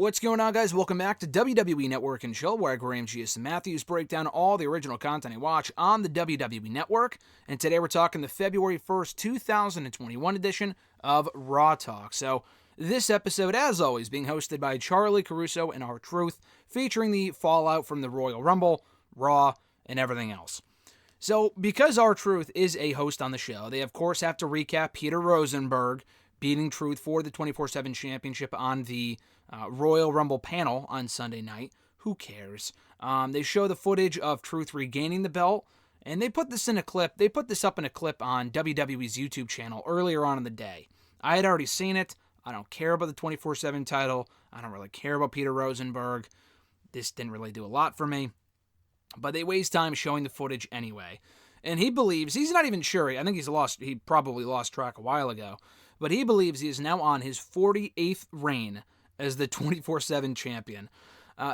What's going on, guys? Welcome back to WWE Network and Chill, where Graham G.S. Matthews break down all the original content I watch on the WWE Network. And today we're talking the February 1st, 2021 edition of Raw Talk. So this episode, as always, being hosted by Charlie Caruso and R-Truth, featuring the fallout from the Royal Rumble, Raw, and everything else. So because R-Truth is a host on the show, they of course have to recap Peter Rosenberg beating Truth for the 24/7 championship on the Royal Rumble panel on Sunday night. Who cares? They show the footage of Truth regaining the belt, and they put this in a clip. They put this up in a clip on WWE's YouTube channel earlier on in the day. I had already seen it. I don't care about the 24/7 title. I don't really care about Peter Rosenberg. This didn't really do a lot for me. But they waste time showing the footage anyway. And he believes, he's not even sure, I think he probably lost track a while ago, but he believes he is now on his 48th reign as the 24/7 champion.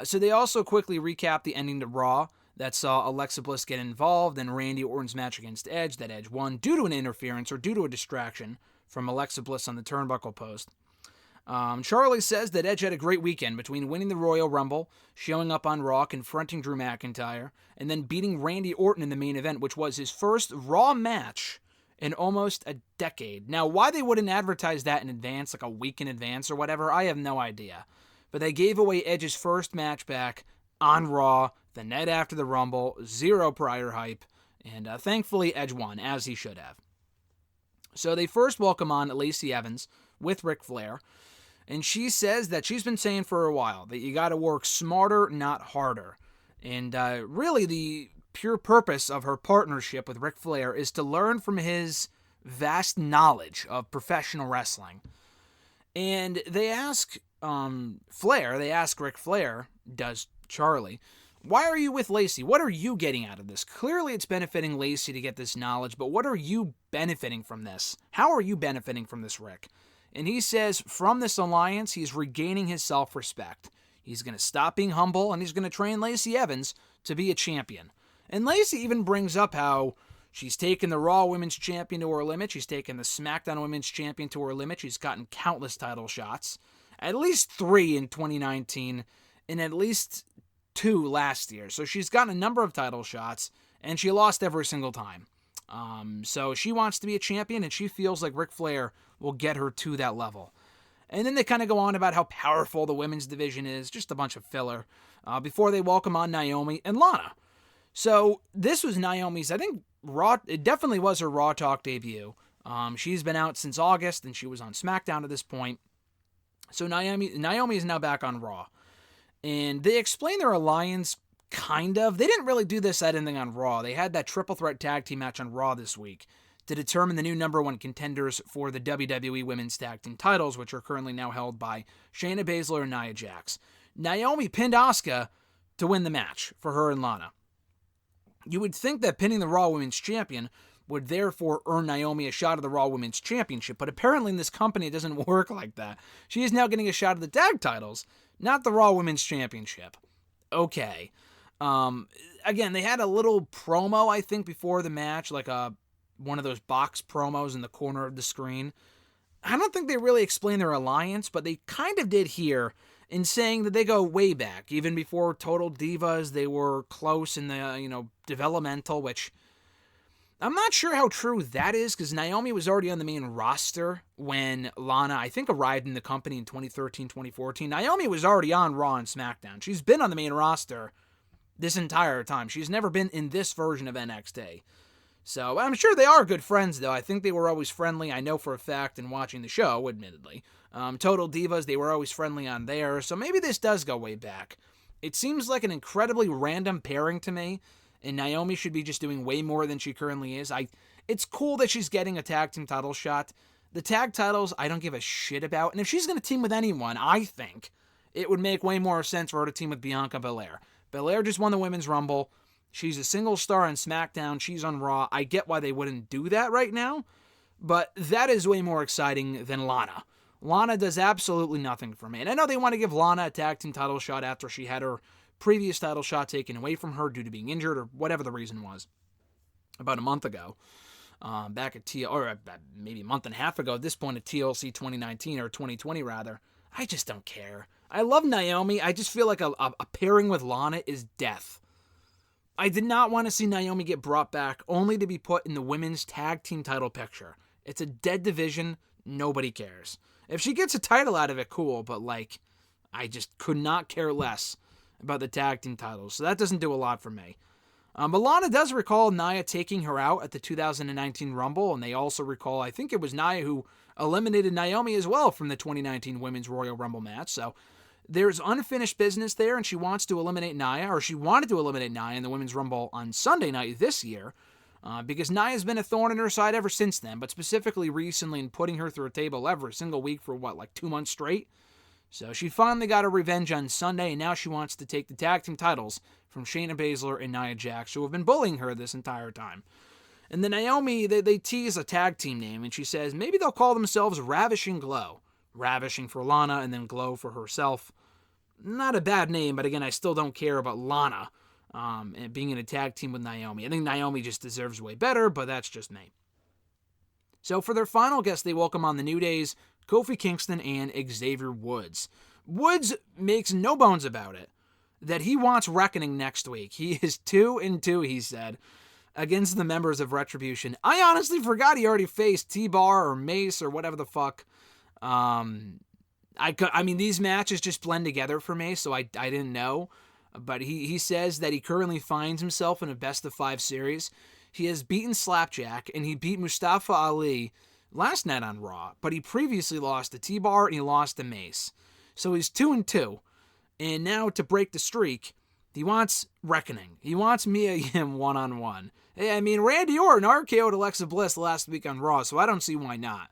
So they also quickly recap the ending to Raw that saw Alexa Bliss get involved in Randy Orton's match against Edge, that Edge won due to an interference or due to a distraction from Alexa Bliss on the turnbuckle post. Charlie says that Edge had a great weekend between winning the Royal Rumble, showing up on Raw, confronting Drew McIntyre, and then beating Randy Orton in the main event, which was his first Raw match in almost a decade. Now, why they wouldn't advertise that in advance, like a week in advance or whatever, I have no idea. But they gave away Edge's first match back on Raw the night after the Rumble, zero prior hype, and thankfully Edge won, as he should have. So they first welcome on Lacey Evans with Ric Flair, and she says that she's been saying for a while that you got to work smarter, not harder. And really the pure purpose of her partnership with Ric Flair is to learn from his vast knowledge of professional wrestling. And they ask Ric Flair, does Charlie, why are you with Lacey? What are you getting out of this? Clearly it's benefiting Lacey to get this knowledge, but what are you benefiting from this? How are you benefiting from this, Rick? And he says from this alliance, he's regaining his self-respect. He's going to stop being humble, and he's going to train Lacey Evans to be a champion. And Lacey even brings up how she's taken the Raw Women's Champion to her limit. She's taken the SmackDown Women's Champion to her limit. She's gotten countless title shots. At least 3 in 2019, and at least 2 last year. So she's gotten a number of title shots, and she lost every single time. So she wants to be a champion, and she feels like Ric Flair will get her to that level. And then they kind of go on about how powerful the women's division is, just a bunch of filler, before they welcome on Naomi and Lana. So this was Naomi's, I think, it definitely was her Raw Talk debut. She's been out since August, and she was on SmackDown at this point. So Naomi is now back on Raw. And they explain their alliance, kind of. They didn't really do this at anything on Raw. They had that triple threat tag team match on Raw this week to determine the new number 1 contenders for the WWE Women's Tag Team titles, which are currently now held by Shayna Baszler and Nia Jax. Naomi pinned Asuka to win the match for her and Lana. You would think that pinning the Raw Women's Champion would therefore earn Naomi a shot at the Raw Women's Championship, but apparently in this company it doesn't work like that. She is now getting a shot at the tag titles, not the Raw Women's Championship. Okay. Again, they had a little promo, I think, before the match, like one of those box promos in the corner of the screen. I don't think they really explained their alliance, but they kind of did here in saying that they go way back. Even before Total Divas, they were close in the, developmental, which I'm not sure how true that is, because Naomi was already on the main roster when Lana, I think, arrived in the company in 2013, 2014. Naomi was already on Raw and SmackDown. She's been on the main roster this entire time. She's never been in this version of NXT. So I'm sure they are good friends, though. I think they were always friendly. I know for a fact in watching the show, admittedly. Total Divas, they were always friendly on there. So maybe this does go way back. It seems like an incredibly random pairing to me. And Naomi should be just doing way more than she currently is. It's cool that she's getting a tag team title shot. The tag titles, I don't give a shit about. And if she's going to team with anyone, I think it would make way more sense for her to team with Bianca Belair. Belair just won the Women's Rumble. She's a single star on SmackDown. She's on Raw. I get why they wouldn't do that right now, but that is way more exciting than Lana. Lana does absolutely nothing for me. And I know they want to give Lana a tag team title shot after she had her previous title shot taken away from her due to being injured or whatever the reason was about a month ago. Back at maybe a month and a half ago at this point at TLC 2019 or 2020 rather. I just don't care. I love Naomi. I just feel like a pairing with Lana is death. I did not want to see Naomi get brought back only to be put in the women's tag team title picture. It's a dead division. Nobody cares. If she gets a title out of it, cool, but I just could not care less about the tag team titles, so that doesn't do a lot for me. But Lana does recall Nia taking her out at the 2019 Rumble, and they also recall, I think it was Nia who eliminated Naomi as well from the 2019 Women's Royal Rumble match, so there's unfinished business there, and she wants to eliminate Nia, or she wanted to eliminate Nia in the Women's Rumble on Sunday night this year, because Nia's been a thorn in her side ever since then, but specifically recently in putting her through a table every single week for 2 months straight. So she finally got her revenge on Sunday, and now she wants to take the tag team titles from Shayna Baszler and Nia Jax, who have been bullying her this entire time. And then Naomi, they tease a tag team name, and she says maybe they'll call themselves Ravishing Glow. Ravishing for Lana, and then Glow for herself. Not a bad name, but again, I still don't care about Lana and being in a tag team with Naomi. I think Naomi just deserves way better, but that's just me. So for their final guest, they welcome on the New Day's Kofi Kingston and Xavier Woods. Woods makes no bones about it that he wants Reckoning next week. He is 2-2, he said, against the members of Retribution. I honestly forgot he already faced T-Bar or Mace or whatever the fuck. I mean, these matches just blend together for me, so I didn't know. But he says that he currently finds himself in a best-of-5 series. He has beaten Slapjack, and he beat Mustafa Ali last night on Raw, but he previously lost to T-Bar and he lost to Mace. So he's 2-2. And now to break the streak, he wants Reckoning. He wants Mia Yim one-on-one. I mean, Randy Orton RKO'd Alexa Bliss last week on Raw, so I don't see why not.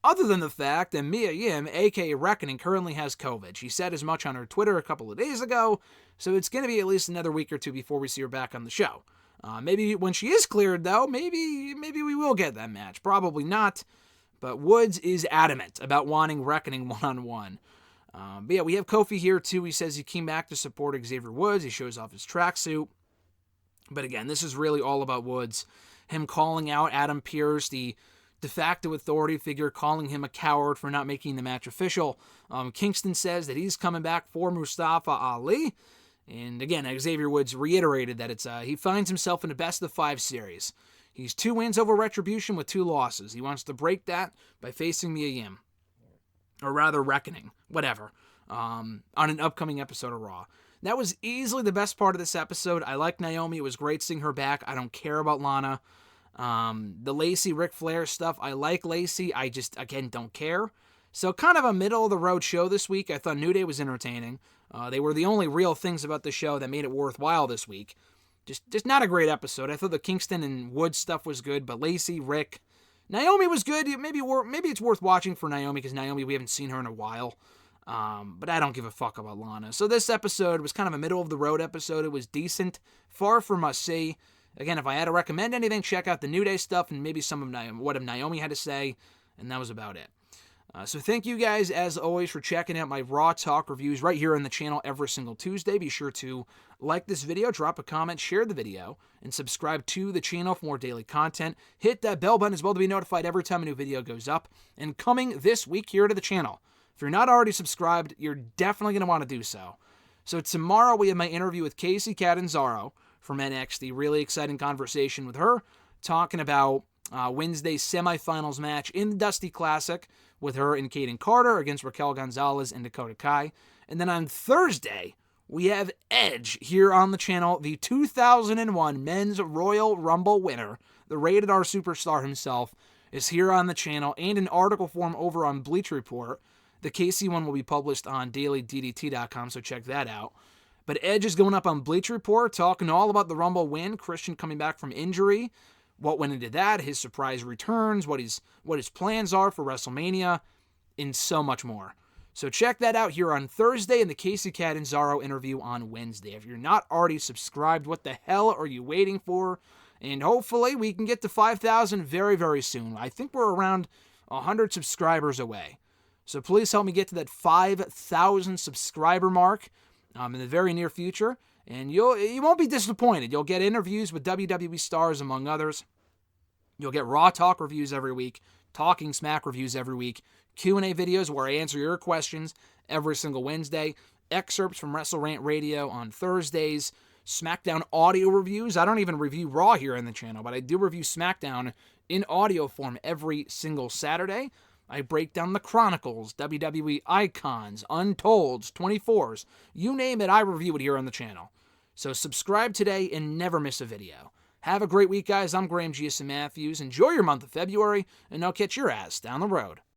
Other than the fact that Mia Yim, aka Reckoning, currently has COVID. She said as much on her Twitter a couple of days ago, so it's going to be at least another week or two before we see her back on the show. Maybe when she is cleared, though, maybe we will get that match. Probably not, but Woods is adamant about wanting Reckoning one-on-one. But yeah, we have Kofi here, too. He says he came back to support Xavier Woods. He shows off his tracksuit. But again, this is really all about Woods. Him calling out Adam Pearce, the de facto authority figure, calling him a coward for not making the match official. Kingston says that he's coming back for Mustafa Ali. And again, Xavier Woods reiterated that he finds himself in a best-of-5 series. He's 2 wins over Retribution with 2 losses. He wants to break that by facing Mia Yim. Or rather, Reckoning. Whatever. On an upcoming episode of Raw. That was easily the best part of this episode. I like Naomi. It was great seeing her back. I don't care about Lana. The Lacey, Ric Flair stuff, I like Lacey. I just, again, don't care. So kind of a middle-of-the-road show this week. I thought New Day was entertaining. They were the only real things about the show that made it worthwhile this week. Just not a great episode. I thought the Kingston and Woods stuff was good, but Lacey, Rick, Naomi was good. Maybe it's worth watching for Naomi, because Naomi, we haven't seen her in a while. But I don't give a fuck about Lana. So this episode was kind of a middle-of-the-road episode. It was decent, far from must-see. Again, if I had to recommend anything, check out the New Day stuff and maybe some of what Naomi had to say, and that was about it. So thank you guys, as always, for checking out my Raw Talk reviews right here on the channel every single Tuesday. Be sure to like this video, drop a comment, share the video, and subscribe to the channel for more daily content. Hit that bell button as well to be notified every time a new video goes up. And coming this week here to the channel, if you're not already subscribed, you're definitely going to want to do so. So tomorrow we have my interview with Kacy Catanzaro from NXT. Really exciting conversation with her, talking about Wednesday's semifinals match in the Dusty Classic with her and Kaden Carter against Raquel Gonzalez and Dakota Kai. And then on Thursday, we have Edge here on the channel, the 2001 Men's Royal Rumble winner, the Rated R Superstar himself, is here on the channel and in article form over on Bleacher Report. The KC one will be published on dailyddt.com, so check that out. But Edge is going up on Bleacher Report, talking all about the Rumble win, Christian coming back from injury, what went into that, his surprise returns, what his plans are for WrestleMania, and so much more. So check that out here on Thursday and the Kacy Catanzaro interview on Wednesday. If you're not already subscribed, what the hell are you waiting for? And hopefully we can get to 5,000 very, very soon. I think we're around 100 subscribers away. So please help me get to that 5,000 subscriber mark in the very near future. And you won't be disappointed. You'll get interviews with WWE stars, among others. You'll get Raw Talk reviews every week, Talking Smack reviews every week, Q&A videos where I answer your questions every single Wednesday, excerpts from WrestleRant Radio on Thursdays, SmackDown audio reviews. I don't even review Raw here on the channel, but I do review SmackDown in audio form every single Saturday. I break down the Chronicles, WWE Icons, Untolds, 24s. You name it, I review it here on the channel. So subscribe today and never miss a video. Have a great week, guys. I'm Graham Giuseppe Matthews. Enjoy your month of February, and I'll catch your ass down the road.